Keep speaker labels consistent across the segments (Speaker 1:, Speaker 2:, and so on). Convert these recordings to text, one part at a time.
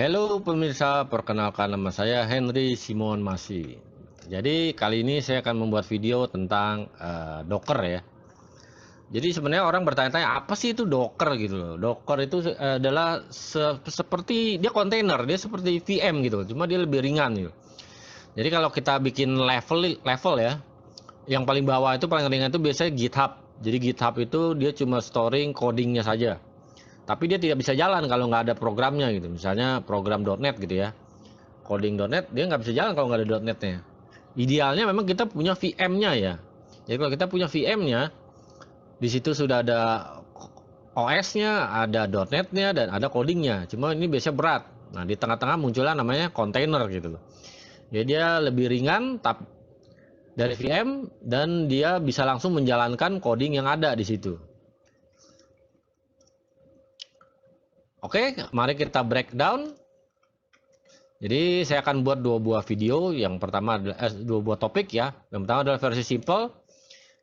Speaker 1: Halo pemirsa, perkenalkan nama saya Henry Simon Masi. Jadi kali ini saya akan membuat video tentang Docker ya. Jadi sebenarnya orang bertanya-tanya apa sih itu Docker gitu loh. Docker itu adalah seperti dia kontainer, dia seperti VM gitu, cuma dia lebih ringan gitu. Jadi kalau kita bikin level ya, yang paling bawah itu paling ringan itu biasanya GitHub. Jadi GitHub itu dia cuma storing codingnya saja. Tapi dia tidak bisa jalan kalau nggak ada programnya gitu. Misalnya program .NET gitu ya. Coding.NET dia nggak bisa jalan kalau nggak ada .NET-nya. Idealnya memang kita punya VM-nya ya. Jadi kalau kita punya VM-nya, di situ sudah ada OS-nya, ada .NET-nya, dan ada codingnya. Cuma ini biasanya berat. Nah di tengah-tengah muncullah namanya container gitu loh. Jadi dia lebih ringan dari VM dan dia bisa langsung menjalankan coding yang ada di situ. Oke, mari kita breakdown. Jadi saya akan buat dua buah video. Yang pertama adalah dua buah topik ya. Yang pertama adalah versi simple.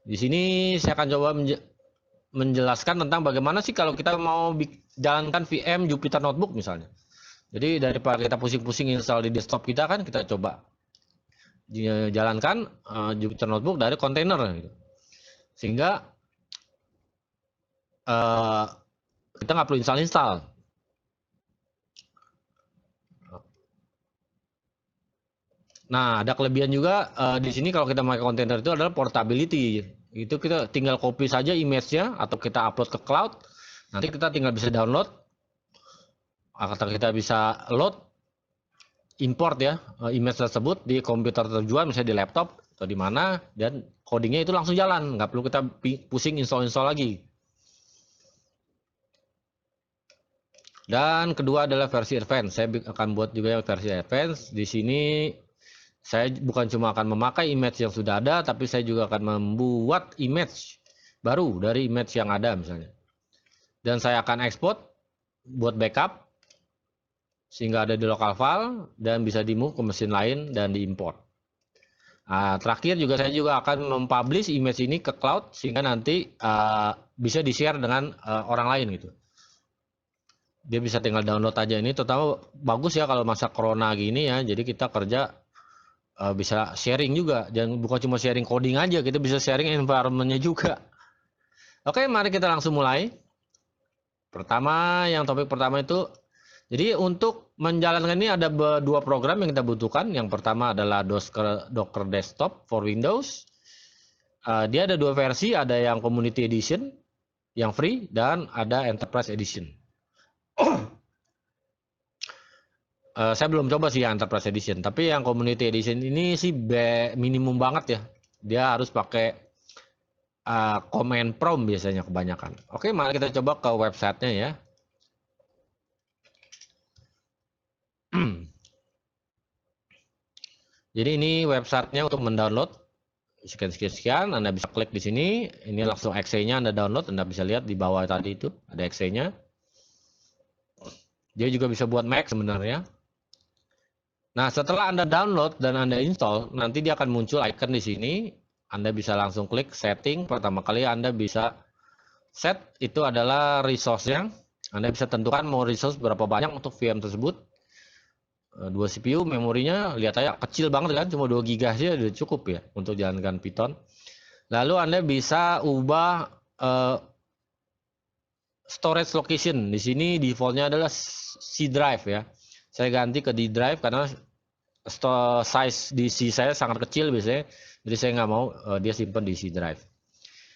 Speaker 1: Di sini saya akan coba menjelaskan tentang bagaimana sih kalau kita mau jalankan VM Jupyter Notebook misalnya. Jadi daripada kita pusing-pusing install di desktop kita kan, kita coba jalankan Jupyter Notebook dari kontainer gitu. Sehingga kita nggak perlu install. Nah, ada kelebihan juga di sini kalau kita pakai kontainer itu adalah portability. Itu kita tinggal copy saja image-nya atau kita upload ke cloud. Nanti kita tinggal bisa download atau kita bisa load import ya image tersebut di komputer tujuan, misalnya di laptop atau di mana, dan codingnya itu langsung jalan, nggak perlu kita pusing install lagi. Dan kedua adalah versi advance. Saya akan buat juga versi advance. Di sini saya bukan cuma akan memakai image yang sudah ada, tapi saya juga akan membuat image baru dari image yang ada misalnya. Dan saya akan export buat backup sehingga ada di local file dan bisa di-move ke mesin lain dan diimport. Nah, terakhir juga saya juga akan mempublish image ini ke cloud sehingga nanti bisa di-share dengan orang lain gitu. Dia bisa tinggal download aja. Ini terutama bagus ya kalau masa corona gini ya. Jadi kita kerja bisa sharing juga, dan bukan cuma sharing coding aja, kita bisa sharing environment-nya juga. Oke, mari kita langsung mulai. Topik pertama itu, jadi untuk menjalankan ini ada dua program yang kita butuhkan. Yang pertama adalah Docker Desktop for Windows. Dia ada dua versi, ada yang Community Edition, yang free, dan ada Enterprise Edition. Saya belum coba sih yang Enterprise Edition, tapi yang Community Edition ini sih minimum banget ya. Dia harus pakai command prompt biasanya kebanyakan. Oke, mari kita coba ke websitenya ya. Jadi ini websitenya untuk mendownload. Sekian, Anda bisa klik di sini. Ini langsung exe-nya Anda download. Anda bisa lihat di bawah tadi itu ada exe-nya. Dia juga bisa buat Mac sebenarnya. Nah, setelah Anda download dan Anda install, nanti dia akan muncul icon di sini. Anda bisa langsung klik setting. Pertama kali Anda bisa set itu adalah resource-nya. Anda bisa tentukan mau resource berapa banyak untuk VM tersebut. 2 CPU, memorinya lihat aja kecil banget kan, cuma 2 GB aja udah cukup ya untuk jalankan Python. Lalu Anda bisa ubah storage location. Di sini defaultnya adalah C drive ya. Saya ganti ke D drive karena size di C saya sangat kecil biasanya, jadi saya nggak mau dia simpan di C drive.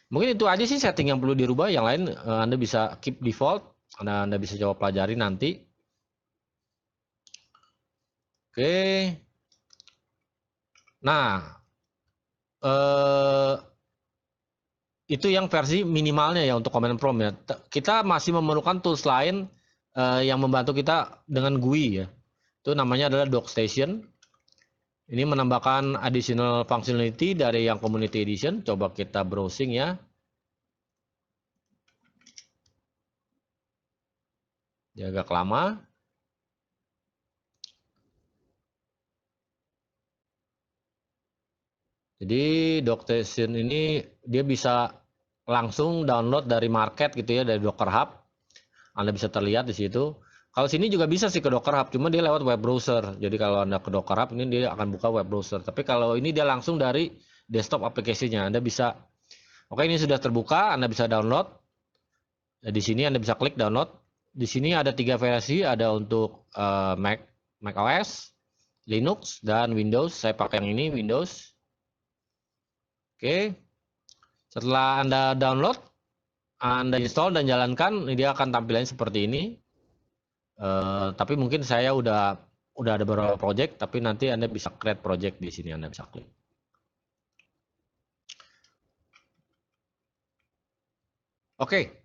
Speaker 1: Mungkin itu aja sih setting yang perlu dirubah. Yang lain Anda bisa keep default. Anda bisa coba pelajari nanti. Oke. Nah, itu yang versi minimalnya ya untuk command prompt ya. Kita masih memerlukan tools lain yang membantu kita dengan GUI ya. Itu namanya adalah DocStation. Ini menambahkan additional functionality dari yang Community Edition. Coba kita browsing ya. Dia agak lama. Jadi DocStation ini dia bisa langsung download dari market gitu ya, dari Docker Hub. Anda bisa terlihat di situ. Kalau sini juga bisa sih ke Docker Hub, cuma dia lewat web browser. Jadi kalau Anda ke Docker Hub ini dia akan buka web browser. Tapi kalau ini dia langsung dari desktop aplikasinya. Anda bisa, oke ini sudah terbuka, Anda bisa download. Di sini Anda bisa klik download. Di sini ada 3 versi, ada untuk Mac OS, Linux, dan Windows. Saya pakai yang ini, Windows. Oke. Setelah Anda download, Anda install dan jalankan, dia akan tampilannya seperti ini. Tapi mungkin saya udah ada beberapa project, tapi nanti Anda bisa create project di sini, Anda bisa klik. Oke.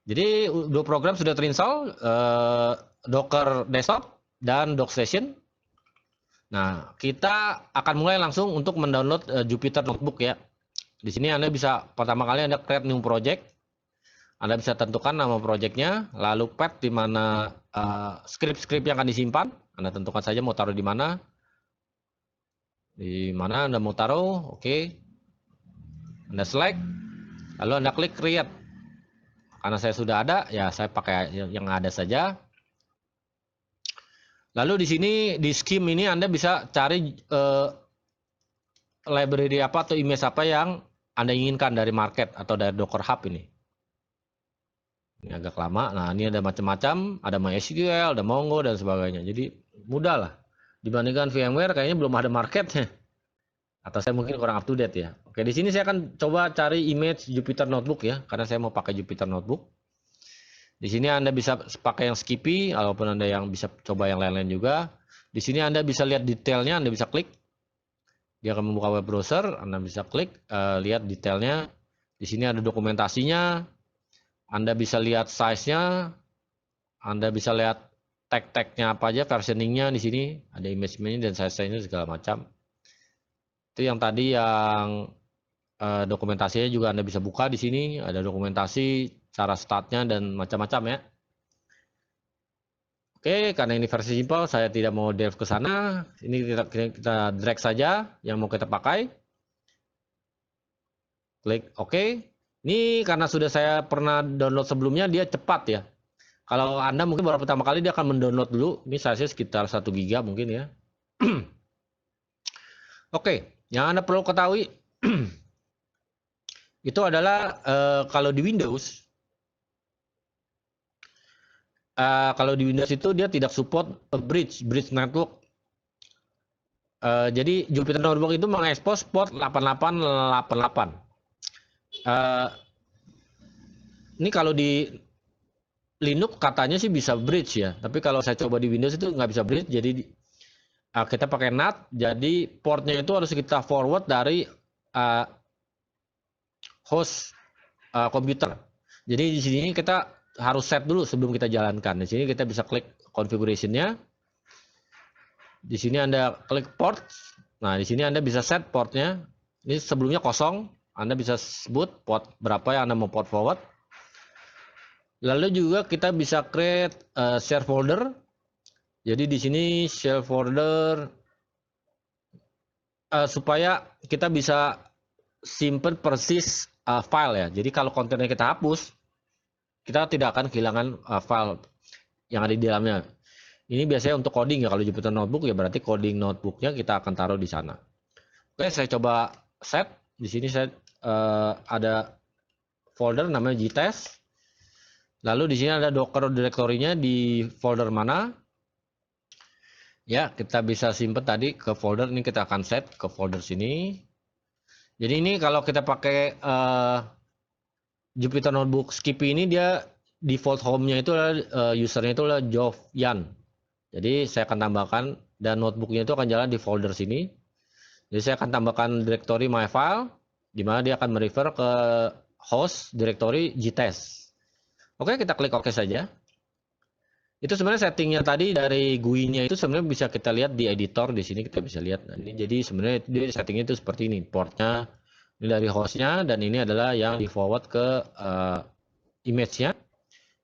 Speaker 1: Jadi dua program sudah terinstall, Docker Desktop dan DocStation. Nah, kita akan mulai langsung untuk mendownload Jupyter Notebook ya. Di sini Anda bisa pertama kali Anda create new project. Anda bisa tentukan nama projectnya, lalu path di mana script-script yang akan disimpan. Anda tentukan saja mau taruh di mana. Di mana Anda mau taruh, oke. Anda select, lalu Anda klik create. Karena saya sudah ada, ya saya pakai yang ada saja. Lalu di sini di scheme ini Anda bisa cari library apa atau image apa yang Anda inginkan dari market atau dari Docker Hub ini. Ini agak lama. Nah, ini ada macam-macam, ada MySQL, ada Mongo dan sebagainya. Jadi mudah lah. Dibandingkan VMware kayaknya belum ada marketnya. Atau saya mungkin kurang up to date ya. Oke, di sini saya akan coba cari image Jupyter Notebook ya, karena saya mau pakai Jupyter Notebook. Di sini Anda bisa pakai yang Skippy, walaupun Anda yang bisa coba yang lain-lain juga. Di sini Anda bisa lihat detailnya, Anda bisa klik. Dia akan membuka web browser, Anda bisa klik, lihat detailnya. Di sini ada dokumentasinya. Anda bisa lihat size-nya, Anda bisa lihat tag-tagnya apa aja, versioningnya di sini, ada image-nya dan size-nya segala macam. Itu yang tadi yang dokumentasinya juga Anda bisa buka di sini, ada dokumentasi, cara startnya dan macam-macam ya. Oke, karena ini versi simple, saya tidak mau delve ke sana. Ini kita drag saja yang mau kita pakai. Klik OK. Ini karena sudah saya pernah download sebelumnya, dia cepat ya. Kalau Anda mungkin baru pertama kali dia akan mendownload dulu. Ini size sekitar 1 GB mungkin ya. Oke, yang Anda perlu ketahui itu adalah kalau di Windows itu dia tidak support bridge network. Jadi Jupyter Notebook itu mengekspos port 8888. Ini kalau di Linux katanya sih bisa bridge ya, tapi kalau saya coba di Windows itu nggak bisa bridge. Jadi kita pakai NAT, jadi portnya itu harus kita forward dari host komputer. Jadi di sini kita harus set dulu sebelum kita jalankan. Di sini kita bisa klik configuration-nya. Di sini Anda klik port. Nah, di sini Anda bisa set portnya. Ini sebelumnya kosong. Anda bisa sebut port berapa yang Anda mau port forward. Lalu juga kita bisa create share folder. Jadi di sini share folder supaya kita bisa simpan persis file ya. Jadi kalau kontennya kita hapus, kita tidak akan kehilangan file yang ada di dalamnya. Ini biasanya untuk coding ya. Kalau Jupyter Notebook ya berarti coding notebooknya kita akan taruh di sana. Oke, saya coba set. Di sini saya ada folder namanya gtest. Lalu di sini ada Docker directory-nya di folder mana. Ya, kita bisa simpan tadi ke folder. Ini kita akan set ke folder sini. Jadi ini kalau kita pakai Jupyter Notebook Skippy ini dia default home-nya itu adalah usernya itu adalah Jovyan. Jadi saya akan tambahkan dan notebooknya itu akan jalan di folder sini. Jadi saya akan tambahkan directory my file di mana dia akan merefer ke host directory gtest. Oke, kita klik OK saja. Itu sebenarnya settingnya tadi dari GUI-nya itu sebenarnya bisa kita lihat di editor di sini kita bisa lihat. Nah, ini jadi sebenarnya dia settingnya itu seperti ini. Portnya ini dari hostnya dan ini adalah yang di forward ke image-nya.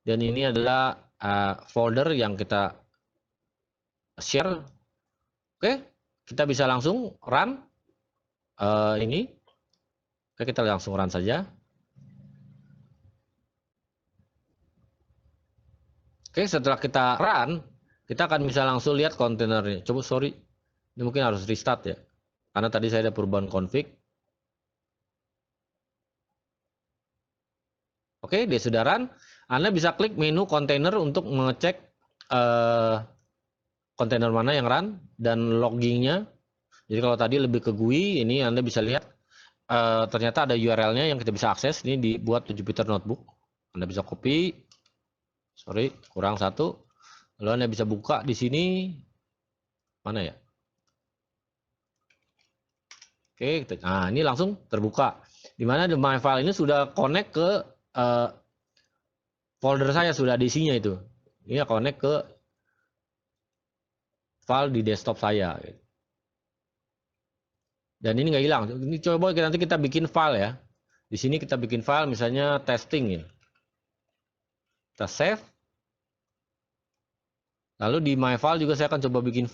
Speaker 1: Dan ini adalah folder yang kita share. Oke, kita bisa langsung run ini. Oke, kita langsung run saja. Oke, setelah kita run, kita akan bisa langsung lihat kontainernya. Coba, sorry, ini mungkin harus restart ya, karena tadi saya ada perubahan config. Oke, dia sudah run. Anda bisa klik menu kontainer untuk mengecek kontainer mana yang run dan loggingnya. Jadi kalau tadi lebih ke GUI, ini Anda bisa lihat ternyata ada URL-nya yang kita bisa akses. Ini dibuat Jupyter Notebook. Anda bisa copy. Sorry, kurang satu. Lalu Anda bisa buka di sini. Mana ya? Oke, nah ini langsung terbuka. Di mana the my file ini sudah connect ke folder saya, sudah ada isinya itu. Ini connect ke file di desktop saya. Dan ini nggak hilang. Ini coba nanti kita bikin file ya. Di sini kita bikin file misalnya testing ya. Kita save. Lalu di my file juga saya akan coba bikin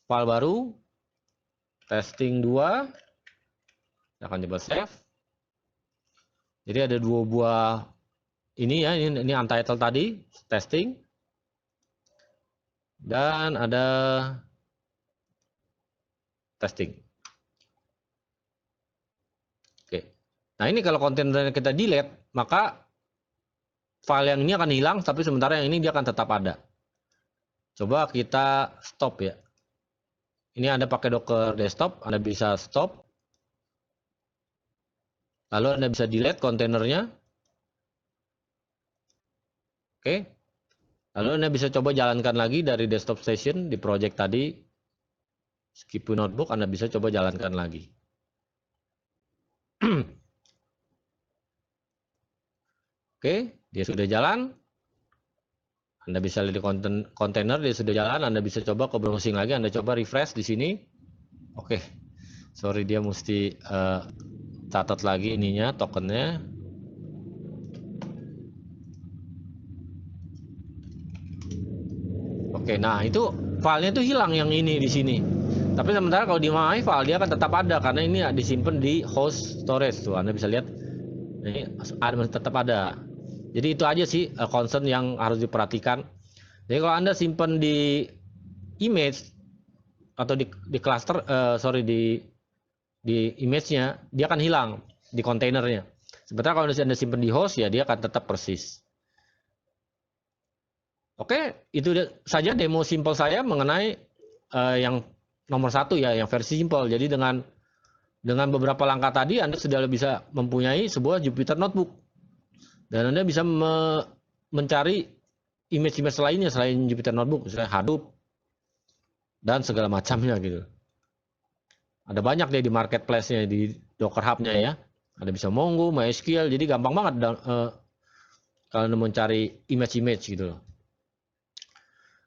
Speaker 1: file baru. Testing 2. Saya akan coba save. Jadi ada dua buah ini ya, ini untitled tadi, testing. Dan ada testing. Oke. Nah, ini kalau kontennya kita delete, maka file yang ini akan hilang, tapi sementara yang ini dia akan tetap ada. Coba kita stop ya. Ini Anda pakai Docker desktop, Anda bisa stop. Lalu Anda bisa delete kontainernya. Oke. Lalu Anda bisa coba jalankan lagi dari desktop station di project tadi. Skip notebook, Anda bisa coba jalankan lagi. Oke, dia sudah jalan. Anda bisa lihat di kontainer dia sudah jalan. Anda bisa coba ke browsing lagi. Anda coba refresh di sini. Oke, sorry dia mesti catat lagi ininya, tokennya. Oke, nah itu filenya itu hilang yang ini di sini. Tapi sementara kalau di my file dia akan tetap ada karena ini disimpan di host storage tuh. Anda bisa lihat ini tetap ada. Jadi itu aja sih concern yang harus diperhatikan. Jadi kalau Anda simpan di image atau di cluster, di image-nya, dia akan hilang di kontainernya. Sementara kalau Anda simpan di host, ya dia akan tetap persis. Oke, itu saja demo simple saya mengenai yang nomor 1 ya, yang versi simple. Jadi dengan beberapa langkah tadi, Anda sudah bisa mempunyai sebuah Jupyter Notebook. Dan Anda bisa mencari image-image lainnya selain Jupyter Notebook, misalnya Hadoop, dan segala macamnya gitu. Ada banyak deh di marketplace-nya, di Docker Hub-nya ya. Ada bisa Mongo, MySQL, jadi gampang banget kalau Anda mencari image-image gitu loh.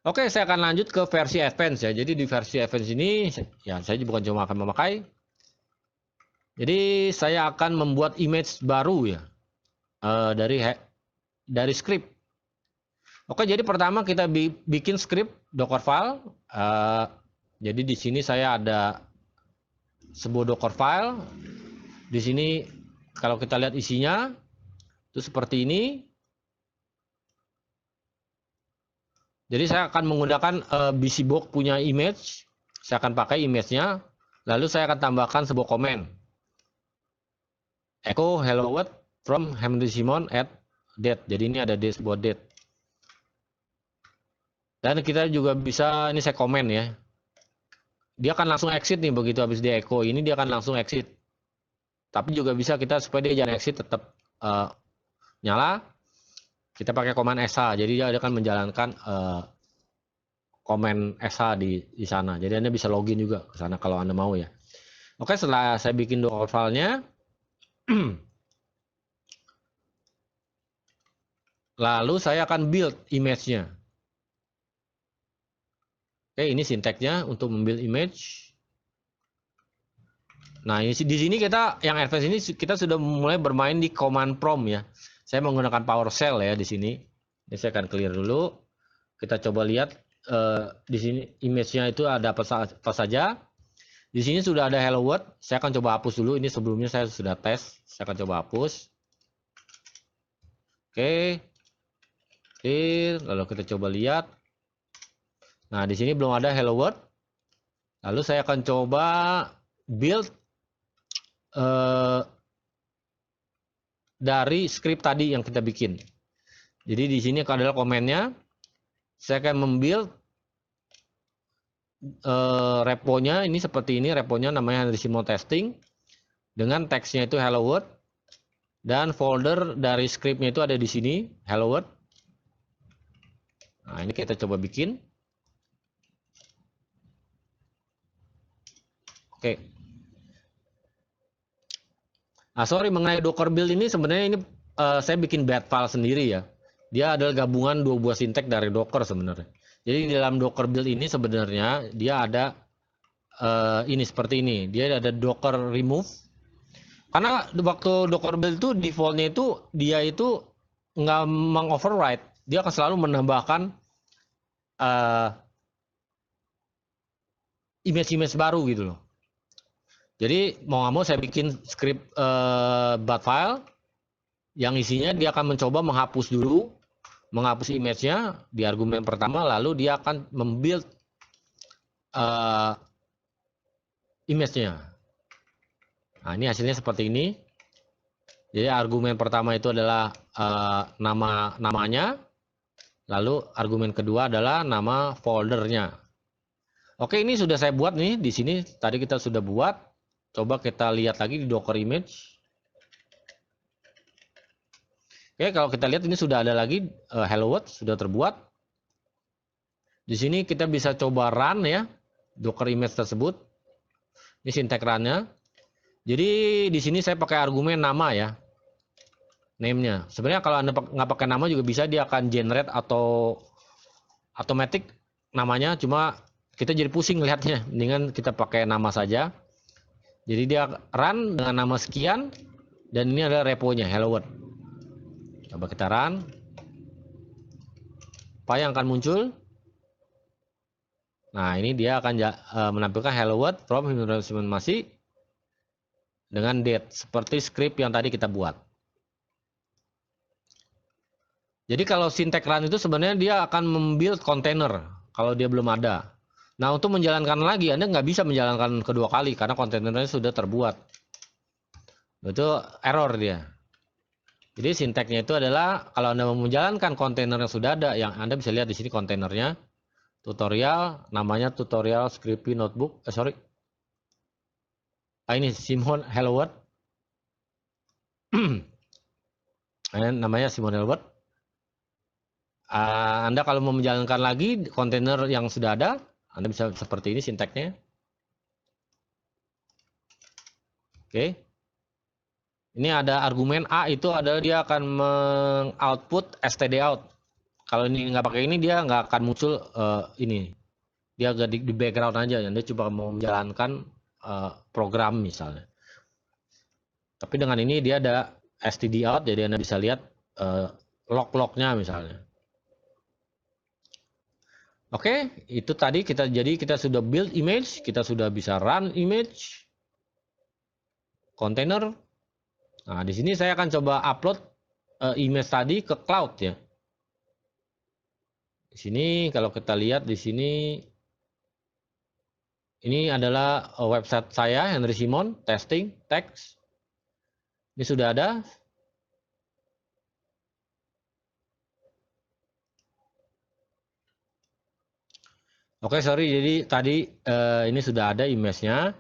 Speaker 1: Oke, saya akan lanjut ke versi advance ya. Jadi di versi advance ini, ya saya bukan cuma akan memakai. Jadi saya akan membuat image baru ya. Dari script. Oke, jadi pertama kita bikin script Docker file. Jadi di sini saya ada sebuah Docker file. Di sini kalau kita lihat isinya itu seperti ini. Jadi saya akan menggunakan BusyBox punya image. Saya akan pakai image-nya. Lalu saya akan tambahkan sebuah komen. Echo hello world from Henry Simon at date. Jadi ini ada sebuah date. Dan kita juga bisa, ini saya komen ya. Dia akan langsung exit nih begitu habis dia echo ini, dia akan langsung exit. Tapi juga bisa kita supaya dia jangan exit tetap nyala. Kita pakai command SH. Jadi dia akan menjalankan komen SH di sana. Jadi Anda bisa login juga ke sana kalau Anda mau ya. Oke, setelah saya bikin Docker file-nya, lalu saya akan build image-nya. Oke, ini sinteksnya untuk membuild image. Nah, ini di sini kita yang advance ini kita sudah mulai bermain di command prompt ya. Saya menggunakan PowerShell ya di sini. Ini saya akan clear dulu. Kita coba lihat di sini image-nya itu ada apa saja. Di sini sudah ada hello world. Saya akan coba hapus dulu. Ini sebelumnya saya sudah tes. Saya akan coba hapus. Oke. clear, lalu kita coba lihat. Nah, di sini belum ada hello world. Lalu saya akan coba build dari script tadi yang kita bikin. Jadi di sini adalah komennya. Saya akan membuild reponya ini seperti ini. Reponya namanya Henry Simon Testing dengan teksnya itu hello world, dan folder dari scriptnya itu ada di sini hello world. Nah, ini kita coba bikin. Oke. Nah, sorry, mengenai Docker build ini sebenarnya ini saya bikin bad file sendiri ya. Dia adalah gabungan dua buah sintek dari Docker sebenarnya. Jadi di dalam Docker build ini sebenarnya dia ada ini seperti ini. Dia ada Docker remove. Karena waktu Docker build itu defaultnya itu dia itu nggak mengoverride. Dia akan selalu menambahkan image-image baru gitu loh. Jadi mau nggak mau saya bikin script bat file yang isinya dia akan mencoba menghapus dulu, menghapus image-nya di argumen pertama, lalu dia akan membuild image-nya. Nah, ini hasilnya seperti ini. Jadi argumen pertama itu adalah namanya, lalu argumen kedua adalah nama foldernya. Oke, ini sudah saya buat nih di sini. Tadi kita sudah buat. Coba kita lihat lagi di Docker image. Oke, kalau kita lihat ini sudah ada lagi hello world sudah terbuat. Di sini kita bisa coba run ya Docker image tersebut. Ini sintek run-nya. Jadi di sini saya pakai argumen nama ya, name-nya. Sebenarnya kalau Anda nggak pakai nama juga bisa, dia akan generate atau automatic namanya. Cuma kita jadi pusing lihatnya. Mendingan kita pakai nama saja. Jadi dia run dengan nama sekian, dan ini adalah reponya hello world. Coba kita run. Apa yang akan muncul? Nah, ini dia akan menampilkan hello world from Henry Simon Masih dengan date seperti script yang tadi kita buat. Jadi kalau sintek run itu sebenarnya dia akan membuild container kalau dia belum ada. Nah, untuk menjalankan lagi Anda nggak bisa menjalankan kedua kali karena kontainernya sudah terbuat. Itu error dia. Jadi sinteknya itu adalah kalau Anda mau menjalankan kontainer yang sudah ada, yang Anda bisa lihat di sini kontainernya, tutorial, namanya tutorial scripty notebook, ini Simon hello world. Namanya Simon hello world. Anda kalau mau menjalankan lagi kontainer yang sudah ada, Anda bisa seperti ini sinteknya. Oke. Ini ada argumen A, itu adalah dia akan mengoutput stdout. Kalau ini nggak pakai ini dia nggak akan muncul ini. Dia agak di background aja, Anda coba mau menjalankan program misalnya. Tapi dengan ini dia ada stdout, jadi Anda bisa lihat log-lognya misalnya. Oke, itu tadi kita sudah build image, kita sudah bisa run image, container. Nah, di sini saya akan coba upload image tadi ke cloud ya. Di sini kalau kita lihat di sini, ini adalah website saya Henry Simon Testing Text. Ini sudah ada. Oke, sorry, jadi tadi ini sudah ada image-nya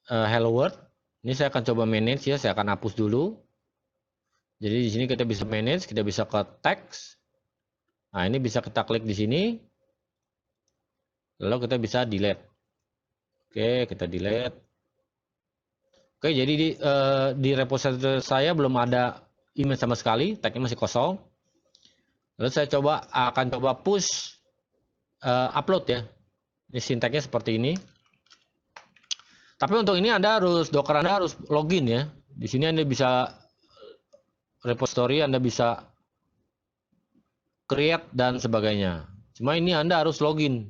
Speaker 1: hello world. Ini saya akan coba manage ya, saya akan hapus dulu. Jadi di sini kita bisa manage, kita bisa ke text. Nah, ini bisa kita klik di sini. Lalu kita bisa delete. Oke, kita delete. Oke, jadi di repository saya belum ada image sama sekali, tagnya masih kosong. Lalu saya akan coba push upload ya. Ini sinteknya seperti ini. Tapi untuk ini Docker Anda harus login ya. Di sini Anda bisa repository, Anda bisa create dan sebagainya. Cuma ini Anda harus login.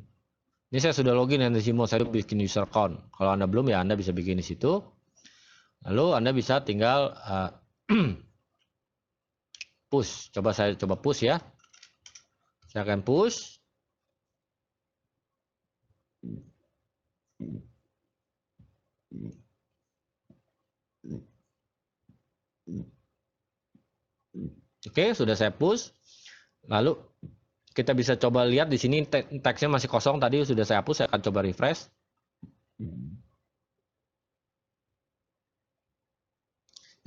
Speaker 1: Ini saya sudah login Henry Simon, saya bikin user account. Kalau Anda belum ya Anda bisa bikin di situ. Lalu Anda bisa tinggal push. Saya coba push ya. Saya akan push. Oke, sudah saya push. Lalu kita bisa coba lihat di sini teksnya masih kosong, tadi sudah saya hapus. Saya akan coba refresh.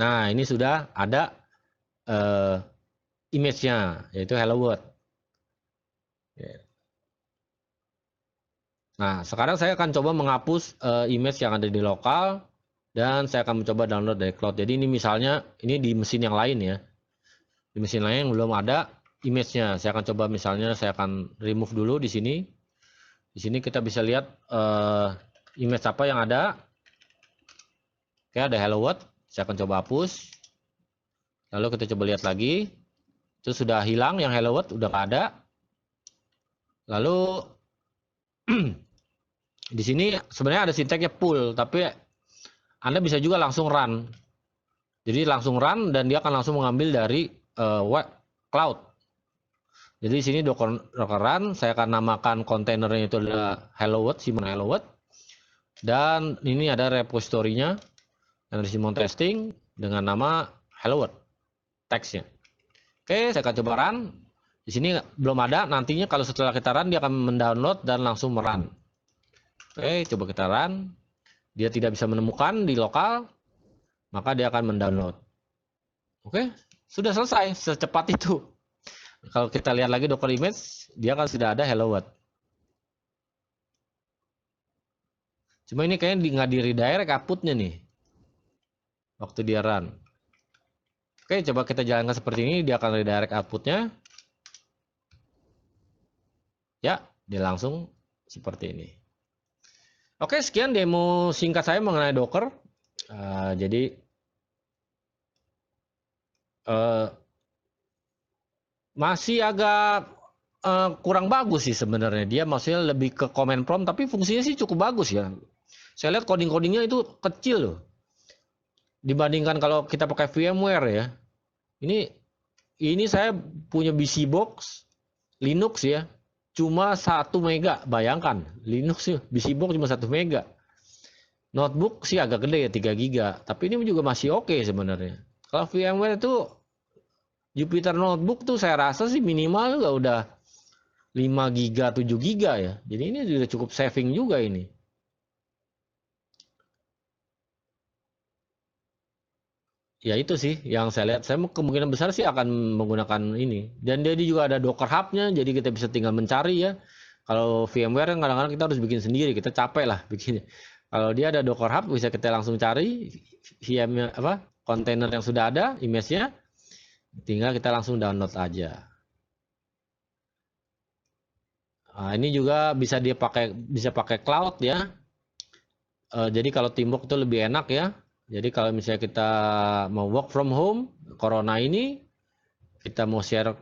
Speaker 1: Nah, ini sudah ada image-nya, yaitu Hello World. Nah, sekarang saya akan coba menghapus image yang ada di lokal, dan saya akan mencoba download dari cloud. Jadi ini misalnya, ini di mesin yang lain ya. Di mesin lain yang belum ada image-nya. Saya akan coba misalnya, saya akan remove dulu di sini. Di sini kita bisa lihat image apa yang ada. Oke, ada Hello World. Saya akan coba hapus. Lalu kita coba lihat lagi. Itu sudah hilang, yang Hello World udah nggak ada. Lalu di sini sebenarnya ada sinteksnya pull, tapi Anda bisa juga langsung run. Jadi langsung run dan dia akan langsung mengambil dari web cloud. Jadi di sini docker run, saya akan namakan kontainernya itu adalah Hello World, Simon Hello World. Dan ini ada repository-nya dari Simon Testing dengan nama Hello World teksnya. Oke, saya akan coba run. Di sini belum ada, nantinya kalau setelah kita run dia akan mendownload dan langsung merun. Oke, coba kita run. Dia tidak bisa menemukan di lokal, maka dia akan mendownload. Oke, sudah selesai, secepat itu. Kalau kita lihat lagi Docker image, dia kan sudah ada Hello World. Cuma ini kayaknya nggak di redirect outputnya nih, waktu dia run. Oke, coba kita jalankan seperti ini, dia akan redirect outputnya. Ya, dia langsung seperti ini. Oke, sekian demo singkat saya mengenai Docker. Jadi masih agak kurang bagus sih sebenarnya. Dia maksudnya lebih ke command prompt, tapi fungsinya sih cukup bagus ya. Saya lihat coding-codingnya itu kecil loh. Dibandingkan kalau kita pakai VMware ya. Ini saya punya BC Box Linux ya. Cuma 1 mega, bayangkan. Linux sih, BC Box cuma 1 mega. Notebook sih agak gede ya, 3 giga. Tapi ini juga masih oke sebenarnya. Kalau VMware itu Jupyter Notebook tuh saya rasa sih minimal juga udah 5 giga, 7 giga ya. Jadi ini sudah cukup saving juga ini. Ya itu sih yang saya lihat. Saya kemungkinan besar sih akan menggunakan ini. Dan dia juga ada Docker Hub-nya, jadi kita bisa tinggal mencari ya. Kalau VMware kan kadang-kadang kita harus bikin sendiri, kita capek lah bikinnya. Kalau dia ada Docker Hub, bisa kita langsung cari VM apa kontainer yang sudah ada, image-nya, tinggal kita langsung download aja. Nah, ini juga bisa pakai cloud ya. Jadi kalau Teamwork itu lebih enak ya. Jadi kalau misalnya kita mau work from home, corona ini, kita mau share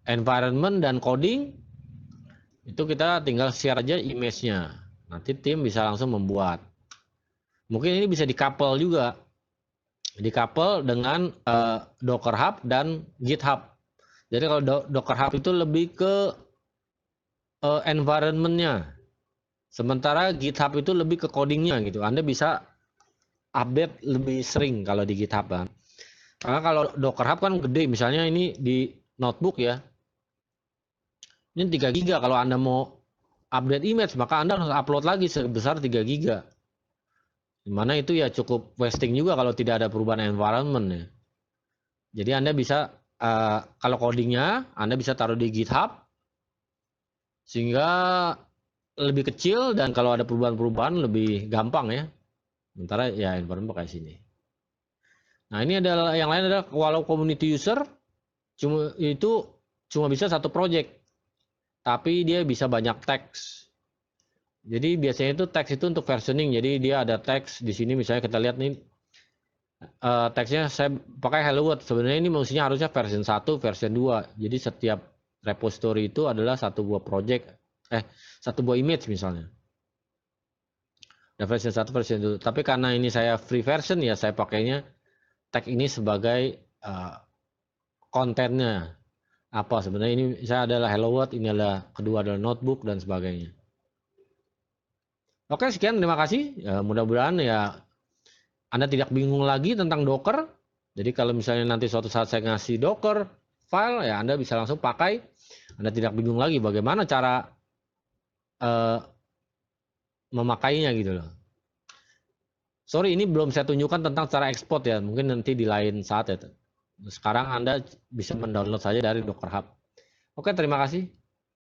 Speaker 1: environment dan coding, itu kita tinggal share aja image-nya. Nanti tim bisa langsung membuat. Mungkin ini bisa di-couple juga. Di-couple dengan Docker Hub dan GitHub. Jadi kalau Docker Hub itu lebih ke environment-nya. Sementara GitHub itu lebih ke codingnya gitu. Anda bisa update lebih sering kalau di GitHub kan. Karena kalau Docker Hub kan gede, misalnya ini di notebook ya. Ini 3 giga, kalau Anda mau update image maka Anda harus upload lagi sebesar 3 giga. Dimana itu ya cukup wasting juga kalau tidak ada perubahan environment ya. Jadi Anda bisa kalau codingnya Anda bisa taruh di GitHub sehingga lebih kecil dan kalau ada perubahan-perubahan lebih gampang ya. Sementara ya environment pakai sini. Nah ini adalah yang lain adalah walau community user cuma bisa satu project, tapi dia bisa banyak teks. Jadi biasanya itu teks itu untuk versioning. Jadi dia ada teks di sini misalnya kita lihat nih teksnya saya pakai Hello World. Sebenarnya ini maksudnya harusnya version 1, version 2. Jadi setiap repository itu adalah satu buah project, satu buah image misalnya. Ada version 1, version 2. Tapi karena ini saya free version ya saya pakainya tag ini sebagai kontennya apa sebenarnya. Ini saya adalah Hello World, ini adalah kedua adalah notebook dan sebagainya. Oke, sekian, terima kasih. Mudah-mudahan ya Anda tidak bingung lagi tentang Docker. Jadi kalau misalnya nanti suatu saat saya ngasih Docker file, ya Anda bisa langsung pakai. Anda tidak bingung lagi bagaimana cara memakainya gitu loh. Sorry, ini belum saya tunjukkan tentang cara ekspor ya. Mungkin nanti di lain saat ya. Sekarang Anda bisa mendownload saja dari Docker Hub. Oke, terima kasih.